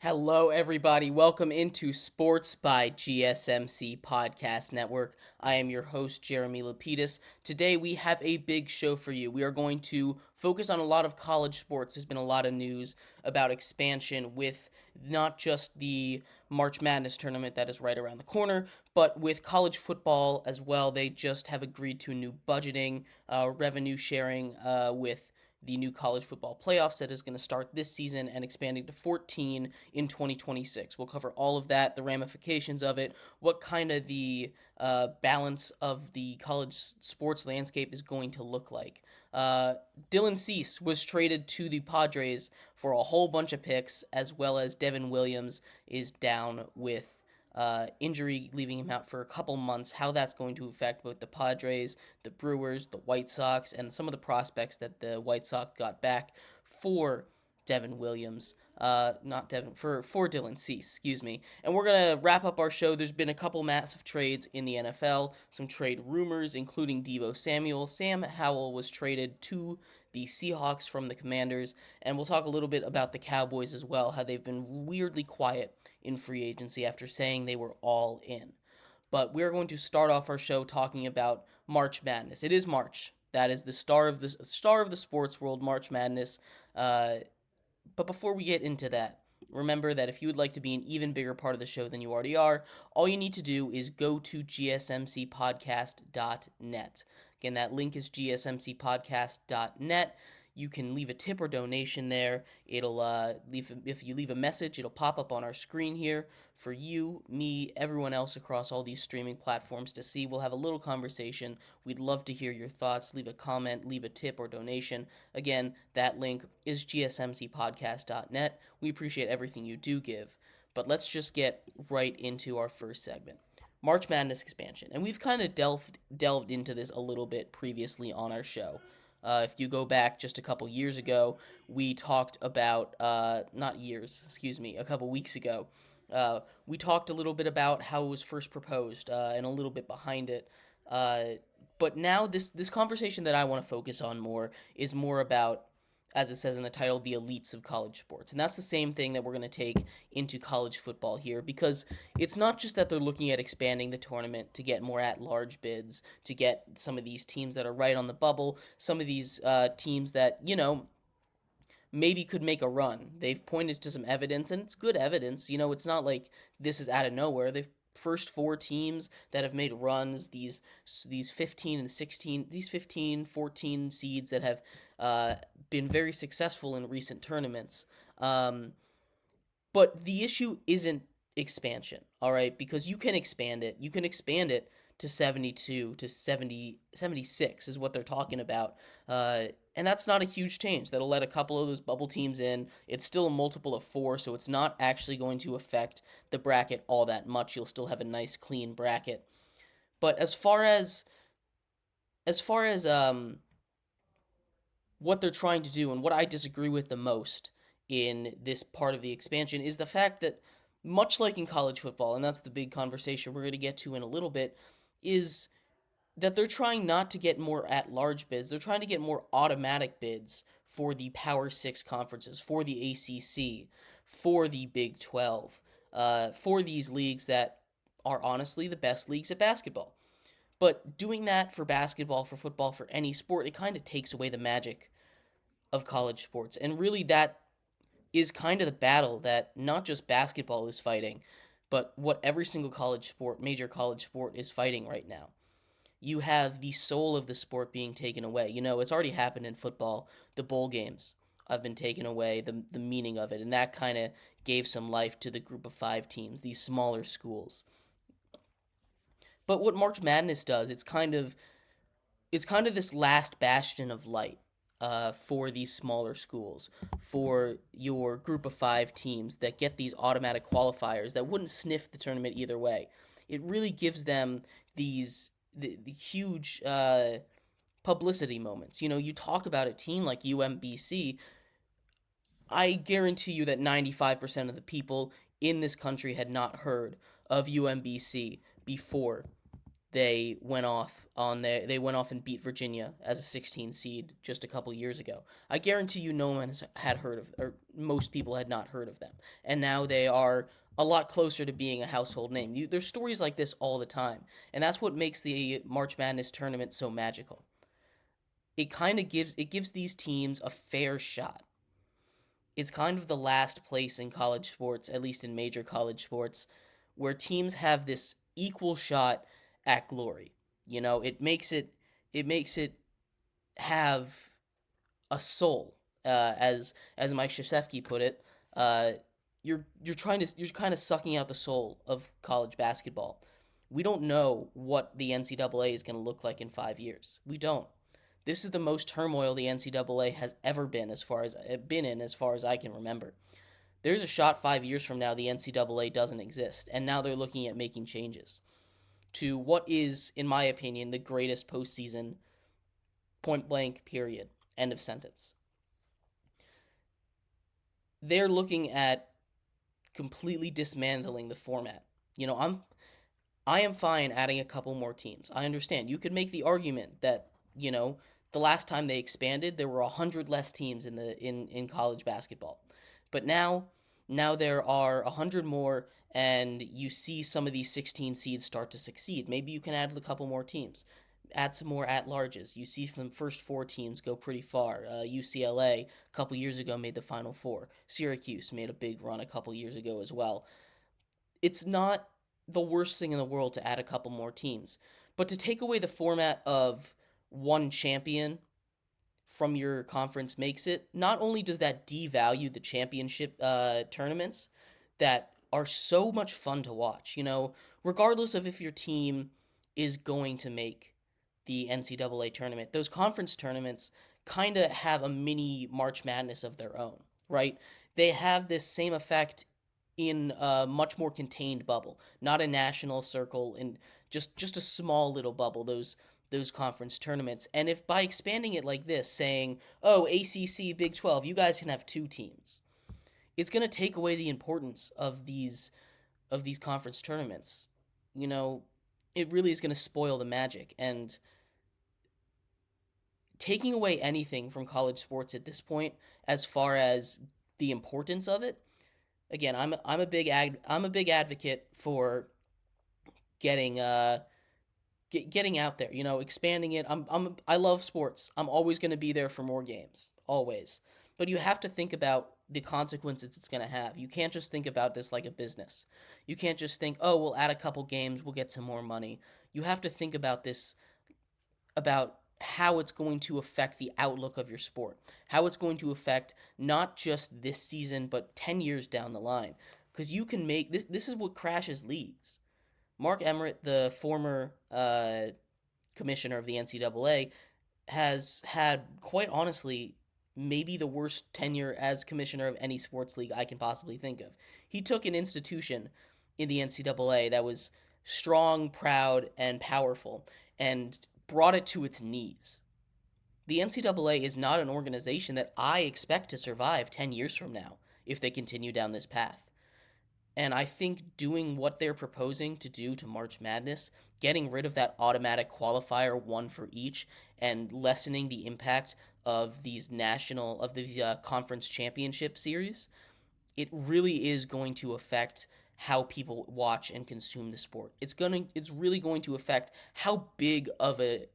Hello, everybody. Welcome into Sports by GSMC Podcast Network. I am your host, Jeremy Lapidus. Today, we have a big show for you. We are going to focus on a lot of college sports. There's been a lot of news about expansion with not just the March Madness tournament that is right around the corner, but with college football as well. They just have agreed to a new budgeting, revenue sharing with the new college football playoffs that is going to start this season and expanding to 14 in 2026. We'll cover all of that, the ramifications of it, what kind of the balance of the college sports landscape is going to look like. Dylan Cease was traded to the Padres for a whole bunch of picks, as well as Devin Williams is down with injury, leaving him out for a couple months, how that's going to affect both the Padres, the Brewers, the White Sox, and some of the prospects that the White Sox got back for Devin Williams. Not Devin, for Dylan Cease, excuse me. And we're going to wrap up our show. There's been a couple massive trades in the NFL, some trade rumors, including Deebo Samuel. Sam Howell was traded to the Seahawks from the Commanders, and we'll talk a little bit about the Cowboys as well, how they've been weirdly quiet in free agency after saying they were all in. But we're going to start off our show talking about March Madness. It is March. That is the star of the sports world, March Madness. But before we get into that, remember that if you would like to be an even bigger part of the show than you already are, all you need to do is go to gsmcpodcast.net. Again, that link is gsmcpodcast.net. You can leave a tip or donation there. It'll if you leave a message, it'll pop up on our screen here for you, me, everyone else across all these streaming platforms to see. We'll have a little conversation. We'd love to hear your thoughts. Leave a comment, leave a tip or donation. Again, that link is gsmcpodcast.net. We appreciate everything you do give. But let's just get right into our first segment. March Madness expansion. And we've kind of delved into this a little bit previously on our show. If you go back just a couple years ago, we talked about, a couple weeks ago, we talked a little bit about how it was first proposed and a little bit behind it. But now this conversation that I want to focus on more is more about, as it says in the title, the elites of college sports. And that's the same thing that we're going to take into college football here, because it's not just that they're looking at expanding the tournament to get more at-large bids, to get some of these teams that are right on the bubble, some of these teams that, maybe could make a run. They've pointed to some evidence, and it's good evidence. It's not like this is out of nowhere. They've first four teams that have made runs, these 15 and 16, these 15, 14 seeds that have been very successful in recent tournaments. But the issue isn't expansion, all right? Because you can expand it. You can expand it to 72, to 70, 76 is what they're talking about. And that's not a huge change. That'll let a couple of those bubble teams in. It's still a multiple of 4, so it's not actually going to affect the bracket all that much. You'll still have a nice, clean bracket. But as far as what they're trying to do, and what I disagree with the most in this part of the expansion, is the fact that, much like in college football, and that's the big conversation we're going to get to in a little bit, is that they're trying not to get more at-large bids. They're trying to get more automatic bids for the Power 6 conferences, for the ACC, for the Big 12, for these leagues that are honestly the best leagues at basketball. But doing that for basketball, for football, for any sport, it kind of takes away the magic of college sports. And really that is kind of the battle that not just basketball is fighting, but what every single college sport, major college sport, is fighting right now. You have the soul of the sport being taken away. It's already happened in football. The bowl games have been taken away, the meaning of it, and that kind of gave some life to the group of 5 teams, these smaller schools. But what March Madness does, it's kind of this last bastion of light for these smaller schools, for your group of 5 teams that get these automatic qualifiers that wouldn't sniff the tournament either way. It really gives them the huge publicity moments. You talk about a team like UMBC, I guarantee you that 95% of the people in this country had not heard of UMBC before they went off and beat Virginia as a 16 seed just a couple years ago. I guarantee you no one had heard of, or most people had not heard of them. And now they are a lot closer to being a household name. There's stories like this all the time, and that's what makes the March Madness tournament so magical. It gives these teams a fair shot. It's kind of the last place in college sports, at least in major college sports, where teams have this equal shot at glory. It makes it have a soul, as Mike Krzyzewski put it. Uh, you're kind of sucking out the soul of college basketball. We don't know what the NCAA is going to look like in 5 years. We don't. This is the most turmoil the NCAA has ever been in as far as I can remember. There's a shot 5 years from now the NCAA doesn't exist, and now they're looking at making changes to what is, in my opinion, the greatest postseason, point blank, period, end of sentence. They're looking at completely dismantling the format. I am fine adding a couple more teams. I understand. You could make the argument that, the last time they expanded, there were 100 less teams in college basketball. But now there are 100 more, and you see some of these 16 seeds start to succeed. Maybe you can add a couple more teams. Add some more at-larges. You see some first four teams go pretty far. UCLA a couple years ago made the Final Four. Syracuse made a big run a couple years ago as well. It's not the worst thing in the world to add a couple more teams. But to take away the format of one champion from your conference makes it, not only does that devalue the championship tournaments that are so much fun to watch, regardless of if your team is going to make the NCAA tournament, those conference tournaments kind of have a mini March Madness of their own, right? They have this same effect in a much more contained bubble, not a national circle, and just a small little bubble, those conference tournaments. And if by expanding it like this, saying, oh, ACC, Big 12, you guys can have two teams, it's going to take away the importance of these conference tournaments. It really is going to spoil the magic. And taking away anything from college sports at this point, as far as the importance of it, again, I'm a big advocate for getting getting out there, expanding it. I love sports. I'm always going to be there for more games, always. But you have to think about the consequences it's going to have. You can't just think about this like a business. You can't just think, "Oh, we'll add a couple games, we'll get some more money." You have to think about this, about how it's going to affect the outlook of your sport, how it's going to affect not just this season, but 10 years down the line. Because you can make this is what crashes leagues. Mark Emmert, the former commissioner of the NCAA, has had, quite honestly, maybe the worst tenure as commissioner of any sports league I can possibly think of. He took an institution in the NCAA that was strong, proud, and powerful, and brought it to its knees. The NCAA is not an organization that I expect to survive 10 years from now if they continue down this path. And I think doing what they're proposing to do to March Madness, getting rid of that automatic qualifier, one for each, and lessening the impact of these conference championship series, it really is going to affect how people watch and consume the sport. It's really going to affect how big of a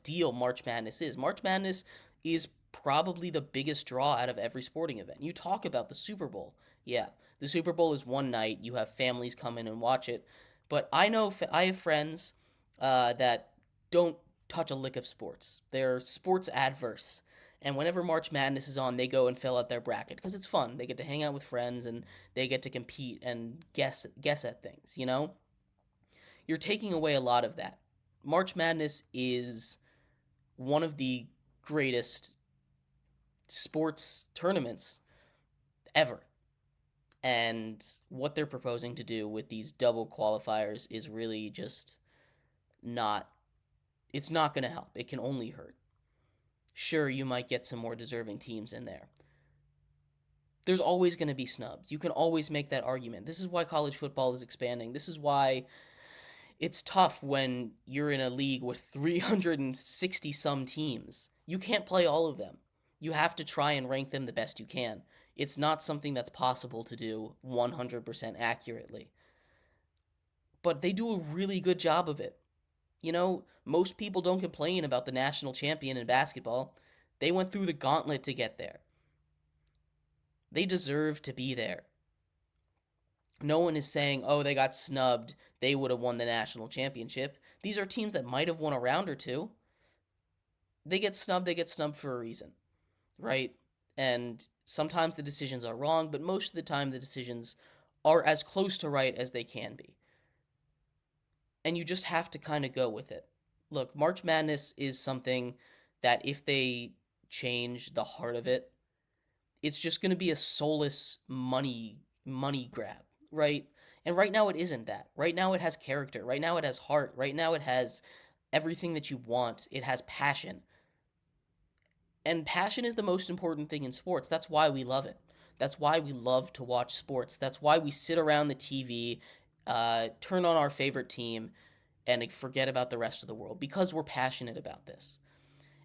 deal March Madness is. March Madness is probably the biggest draw out of every sporting event. You talk about the Super Bowl. Yeah, the Super Bowl is one night. You have families come in and watch it. But I have friends that don't touch a lick of sports. They're sports adverse. And whenever March Madness is on, they go and fill out their bracket because it's fun. They get to hang out with friends and they get to compete and guess at things, You're taking away a lot of that. March Madness is one of the greatest sports tournaments ever. And what they're proposing to do with these double qualifiers is really just it's not going to help. It can only hurt. Sure, you might get some more deserving teams in there. There's always going to be snubs. You can always make that argument. This is why college football is expanding. This is why It's tough when you're in a league with 360 some teams. You can't play all of them. You have to try and rank them the best you can. It's not something that's possible to do 100% accurately. But they do a really good job of it. Most people don't complain about the national champion in basketball. They went through the gauntlet to get there. They deserve to be there. No one is saying, oh, they got snubbed. They would have won the national championship. These are teams that might have won a round or two. They get snubbed for a reason, right? And sometimes the decisions are wrong, but most of the time the decisions are as close to right as they can be. And you just have to kind of go with it. Look, March Madness is something that if they change the heart of it, it's just going to be a soulless money grab, right? And right now it isn't that. Right now it has character. Right now it has heart. Right now it has everything that you want. It has passion. And passion is the most important thing in sports. That's why we love it. That's why we love to watch sports. That's why we sit around the TV, turn on our favorite team, and forget about the rest of the world because we're passionate about this.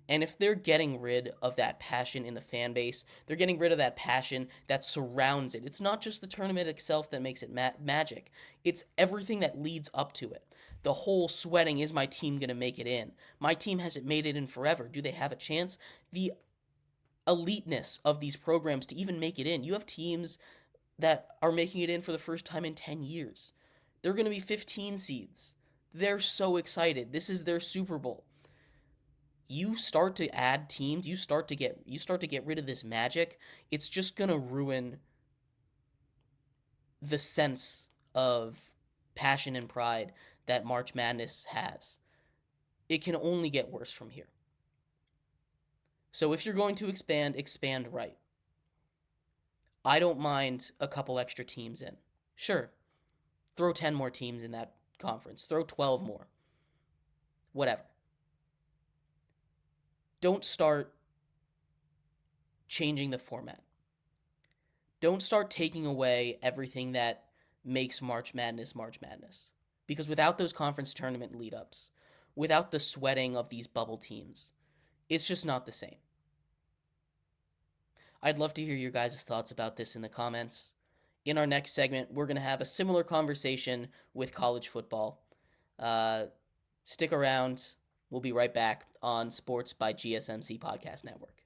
And if they're getting rid of that passion in the fan base, they're getting rid of that passion that surrounds it. It's not just the tournament itself that makes it magic. It's everything that leads up to it. The whole sweating, is my team going to make it in? My team hasn't made it in forever. Do they have a chance? The eliteness of these programs to even make it in. You have teams that are making it in for the first time in 10 years. They're going to be 15 seeds. They're so excited. This is their Super Bowl. You start to add teams, you start to get rid of this magic, it's just going to ruin the sense of passion and pride that March Madness has. It can only get worse from here. So if you're going to expand right. I don't mind a couple extra teams in. Sure, throw 10 more teams in that conference. Throw 12 more. Whatever. Don't start changing the format. Don't start taking away everything that makes March Madness March Madness. Because without those conference tournament lead-ups, without the sweating of these bubble teams, it's just not the same. I'd love to hear your guys' thoughts about this in the comments. In our next segment, we're going to have a similar conversation with college football. Stick around. We'll be right back on Sports by GSMC Podcast Network.